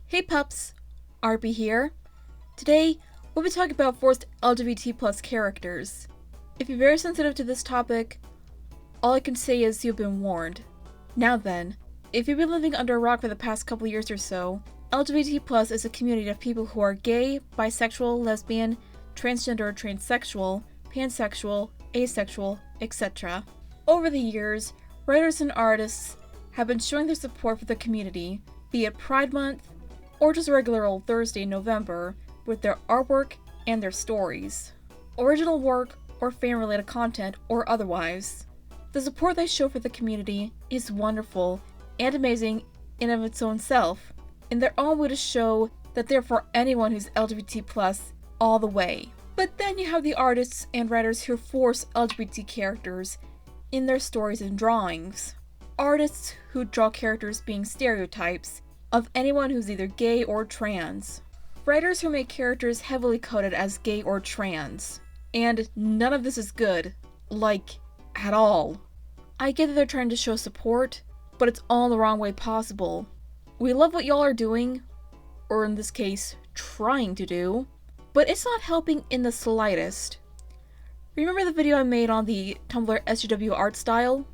Hey pups, RB here. Today, we'll be talking about forced LGBT+ characters. If you're very sensitive to this topic, all I can say is you've been warned. Now then, if you've been living under a rock for the past couple years or so, LGBT+ is a community of people who are gay, bisexual, lesbian, transgender or transsexual, pansexual, asexual, etc. Over the years, writers and artists have been showing their support for the community, be it Pride Month, or just regular old Thursday in November, with their artwork and their stories. Original work or fan-related content or otherwise. The support they show for the community is wonderful and amazing in of its own self, in their own way to show that they're for anyone who's LGBT+ all the way. But then you have the artists and writers who force LGBT characters in their stories and drawings. Artists who draw characters being stereotypes of anyone who's either gay or trans. Writers who make characters heavily coded as gay or trans. And none of this is good. Like, at all. I get that they're trying to show support, but it's all the wrong way possible. We love what y'all are doing, or in this case, trying to do, but it's not helping in the slightest. Remember the video I made on the Tumblr SJW art style?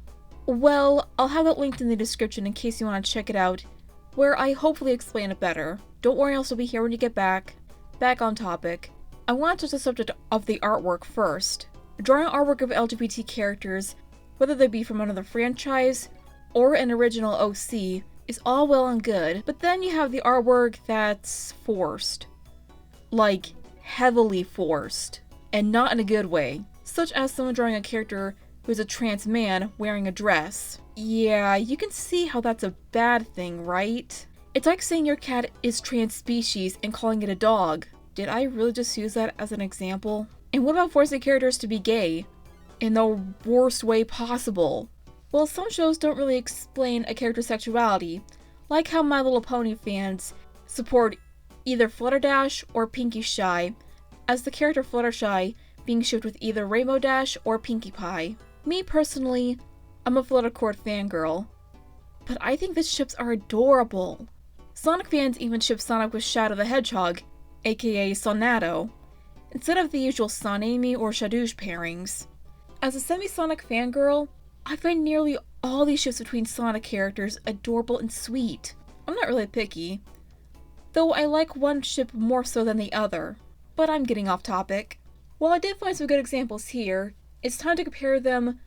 Well, I'll have it linked in the description in case you want to check it out, where I hopefully explain it better. Don't worry, I'll still be here when you get back. Back on topic. I want to touch the subject of the artwork first. Drawing artwork of LGBT characters, whether they be from another franchise or an original OC, is all well and good, but then you have the artwork that's forced. Like, heavily forced. And not in a good way. Such as someone drawing a character who's a trans man wearing a dress. Yeah, you can see how that's a bad thing, right? It's like saying your cat is trans species and calling it a dog. Did I really just use that as an example? And what about forcing characters to be gay? In the worst way possible. Well, some shows don't really explain a character's sexuality, like how My Little Pony fans support either Flutterdash or Pinkie Shy, as the character Fluttershy being shipped with either Rainbow Dash or Pinkie Pie. Me personally, I'm a Fluttercord fangirl, but I think the ships are adorable. Sonic fans even ship Sonic with Shadow the Hedgehog, aka Sonato, instead of the usual Sonamy or Shadoosh pairings. As a semi-Sonic fangirl, I find nearly all these ships between Sonic characters adorable and sweet. I'm not really picky, though I like one ship more so than the other, but I'm getting off topic. While I did find some good examples here, it's time to compare them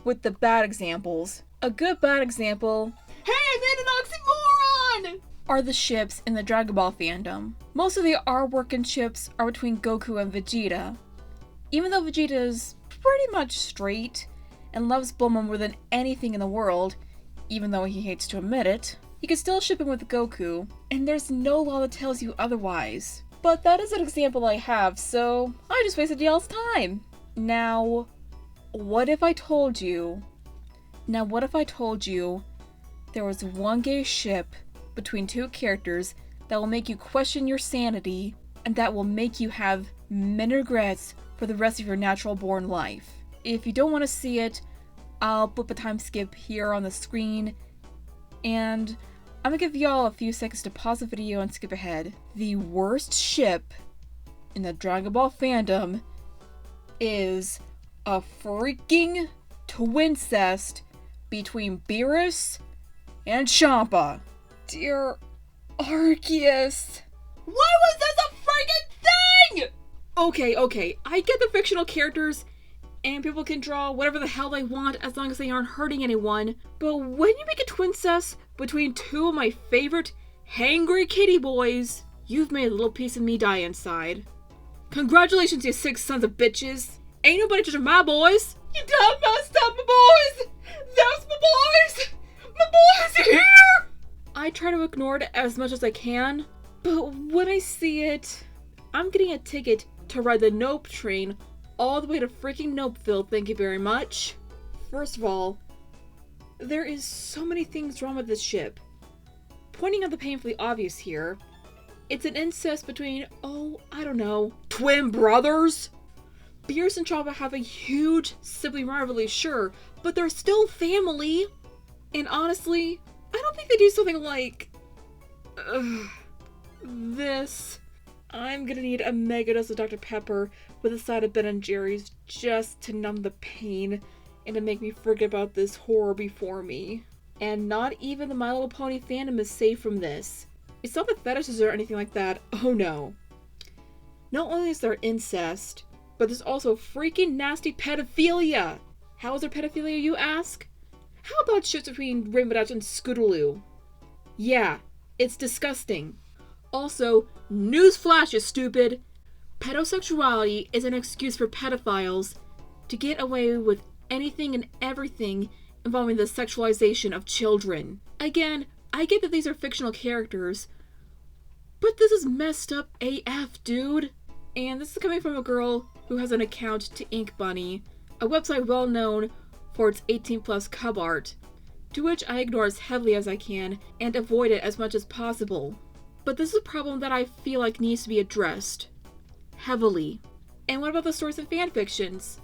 with the bad examples. A good bad example, hey, I made an oxymoron! Are the ships in the Dragon Ball fandom. Most of the artwork and ships are between Goku and Vegeta. Even though Vegeta is pretty much straight and loves Bulma more than anything in the world, even though he hates to admit it, he can still ship him with Goku, and there's no law that tells you otherwise. But that is an example I have, so I just wasted y'all's time. Now, what if I told you there was one gay ship between two characters that will make you question your sanity and that will make you have many regrets for the rest of your natural born life? If you don't want to see it, I'll put a time skip here on the screen, and I'm gonna give y'all a few seconds to pause the video and skip ahead. The worst ship in the Dragon Ball fandom is a freaking twincest between Beerus and Champa. Dear Arceus. Why was this a freaking thing? Okay, I get the fictional characters and people can draw whatever the hell they want as long as they aren't hurting anyone, but when you make a twincest between two of my favorite hangry kitty boys, you've made a little piece of me die inside. Congratulations, you 6 sons of bitches. Ain't nobody touching my boys. You done messed up my boys. That's my boys. My boys are here. I try to ignore it as much as I can, but when I see it, I'm getting a ticket to ride the Nope train all the way to freaking Nopeville, thank you very much. First of all, there is so many things wrong with this ship. Pointing out the painfully obvious here, it's an incest between, I don't know, twin brothers? Beerus and Champa have a huge sibling rivalry, sure, but they're still family. And honestly, I don't think they do something like this. I'm gonna need a mega dose of Dr. Pepper with a side of Ben & Jerry's just to numb the pain and to make me forget about this horror before me. And not even the My Little Pony fandom is safe from this. It's not the fetishes or anything like that, oh no. Not only is there incest, but there's also freaking nasty pedophilia! How is there pedophilia, you ask? How about shit between Rainbow Dash and Scootaloo? Yeah, it's disgusting. Also, newsflash, you stupid! Pedosexuality is an excuse for pedophiles to get away with anything and everything involving the sexualization of children. Again, I get that these are fictional characters, but this is messed up AF, dude. And this is coming from a girl who has an account to Ink Bunny, a website well known for its 18+ cub art, to which I ignore as heavily as I can and avoid it as much as possible. But this is a problem that I feel like needs to be addressed. Heavily. And what about the stories and fanfictions?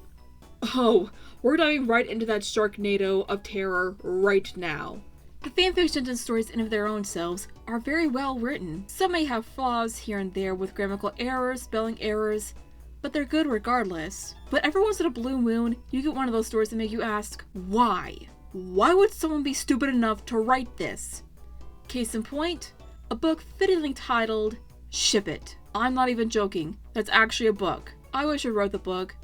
Oh, we're diving right into that Sharknado of terror right now. The fanfictions and stories in of their own selves are very well written. Some may have flaws here and there with grammatical errors, spelling errors, but they're good regardless. But every once in a blue moon, you get one of those stories that make you ask, why? Why would someone be stupid enough to write this? Case in point, a book fittingly titled, Ship It. I'm not even joking, that's actually a book. I wish I wrote the book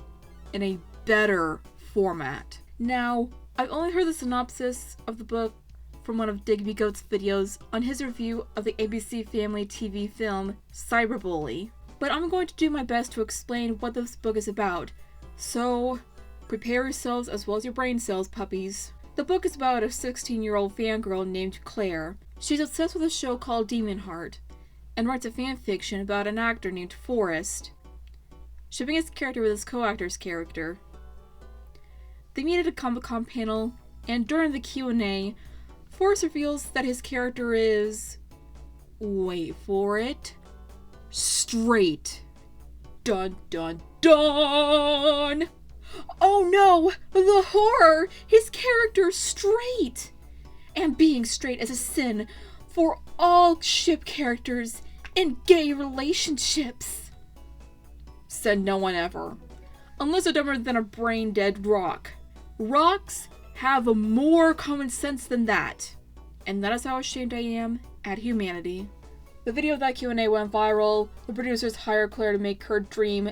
in a better format. Now, I've only heard the synopsis of the book from one of Digby Goat's videos on his review of the ABC Family TV film Cyberbully, but I'm going to do my best to explain what this book is about, so prepare yourselves as well as your brain cells, puppies. The book is about a 16-year-old fangirl named Claire. She's obsessed with a show called Demon Heart, and writes a fanfiction about an actor named Forrest, shipping his character with his co-actor's character. They meet at a Comic-Con panel, and during the Q&A, Forrest reveals that his character is, wait for it, straight. Dun dun dun! Oh no! The horror! His character's straight! And being straight is a sin for all ship characters in gay relationships. Said no one ever. Unless they're dumber than a brain-dead rock. Rocks have more common sense than that. And that is how ashamed I am at humanity. The video of that Q&A went viral. The producers hired Claire to make her dream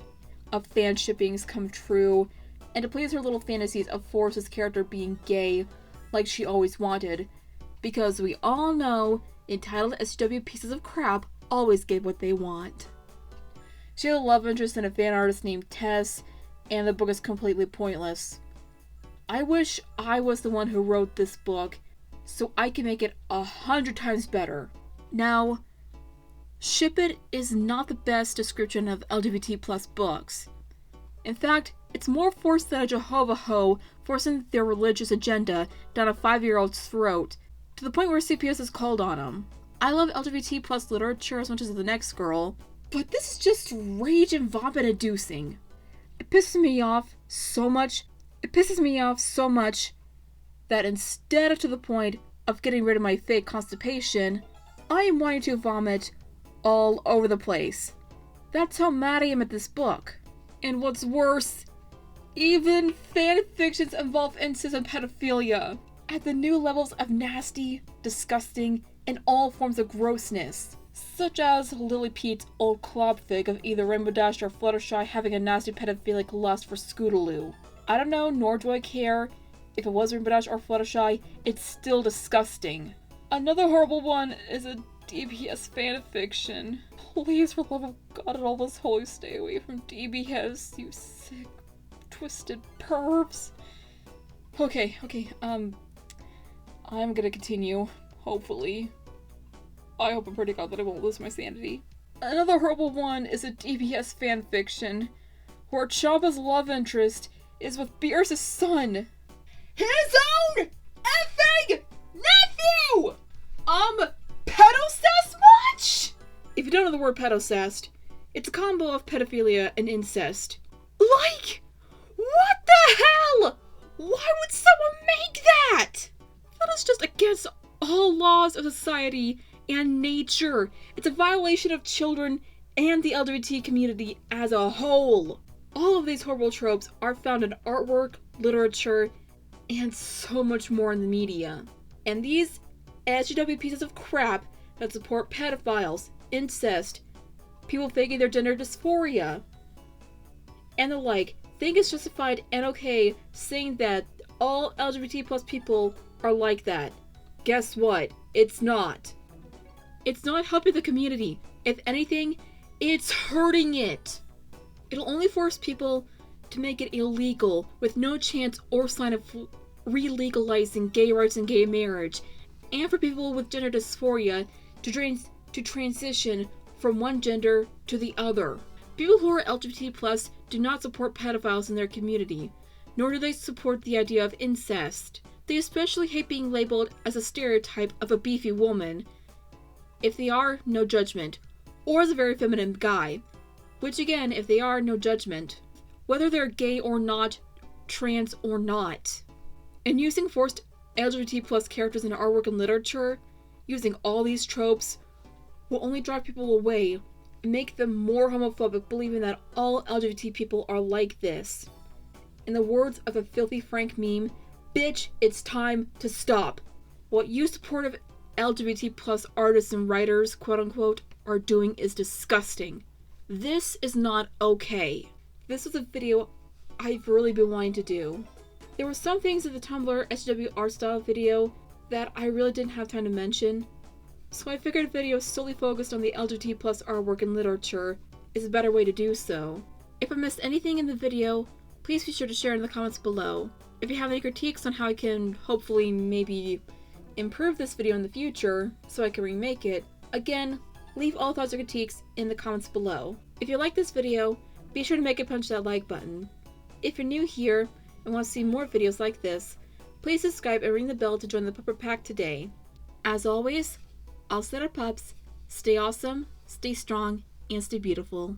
of fan shippings come true, and to please her little fantasies of Forrest's character being gay, like she always wanted. Because we all know entitled SW pieces of crap always get what they want. She had a love interest in a fan artist named Tess, and the book is completely pointless. I wish I was the one who wrote this book, so I can make it 100 times better. Now, Ship It is not the best description of LGBT+ books. In fact, it's more forced than a Jehovah Ho forcing their religious agenda down a 5-year-old's throat, to the point where CPS is called on them. I love LGBT+ literature as much as the next girl, but this is just rage and vomit inducing. It pisses me off so much that instead of to the point of getting rid of my fake constipation, I am wanting to vomit all over the place. That's how mad I am at this book. And what's worse, even fanfictions involve incest and pedophilia at the new levels of nasty, disgusting, and all forms of grossness, such as Lily Pete's old clobfig of either Rainbow Dash or Fluttershy having a nasty pedophilic lust for Scootaloo. I don't know, nor do I care if it was Rainbow Dash or Fluttershy, it's still disgusting. Another horrible one is a DBS fanfiction. Please, for the love of God and all those holy, stay away from DBS, you sick, twisted pervs. Okay, I'm gonna continue, hopefully. I hope and pray to God that I won't lose my sanity. Another horrible one is a DBS fanfiction, where Chaba's love interest is with Beerus' son. His own effing nephew! Pedocest much? If you don't know the word pedocest, it's a combo of pedophilia and incest. Like, what the hell? Why would someone make that? That is just against all laws of society and nature. It's a violation of children and the LGBT community as a whole. All of these horrible tropes are found in artwork, literature, and so much more in the media. And these SJW pieces of crap that support pedophiles, incest, people faking their gender dysphoria, and the like, think it's justified and okay saying that all LGBT plus people are like that. Guess what? It's not. It's not helping the community. If anything, it's hurting it. It'll only force people to make it illegal with no chance or sign of re-legalizing gay rights and gay marriage, and for people with gender dysphoria to transition from one gender to the other. People who are LGBT+ do not support pedophiles in their community, nor do they support the idea of incest. They especially hate being labeled as a stereotype of a beefy woman. If they are, no judgment. Or as a very feminine guy. Which again, if they are, no judgment. Whether they're gay or not, trans or not. And using forced LGBT+ characters in artwork and literature, using all these tropes, will only drive people away and make them more homophobic, believing that all LGBT people are like this. In the words of a Filthy Frank meme, bitch, it's time to stop. What you supportive LGBT+ artists and writers, quote unquote, are doing is disgusting. This is not okay. This was a video I've really been wanting to do. There were some things in the Tumblr SJW art style video that I really didn't have time to mention, so I figured a video solely focused on the LGBT+ artwork and literature is a better way to do so. If I missed anything in the video, please be sure to share in the comments below. If you have any critiques on how I can hopefully maybe improve this video in the future so I can remake it, again, leave all thoughts or critiques in the comments below. If you like this video, be sure to make it punch that like button. If you're new here and want to see more videos like this, please subscribe and ring the bell to join the Pupper Pack today. As always, all set up pups, stay awesome, stay strong, and stay beautiful.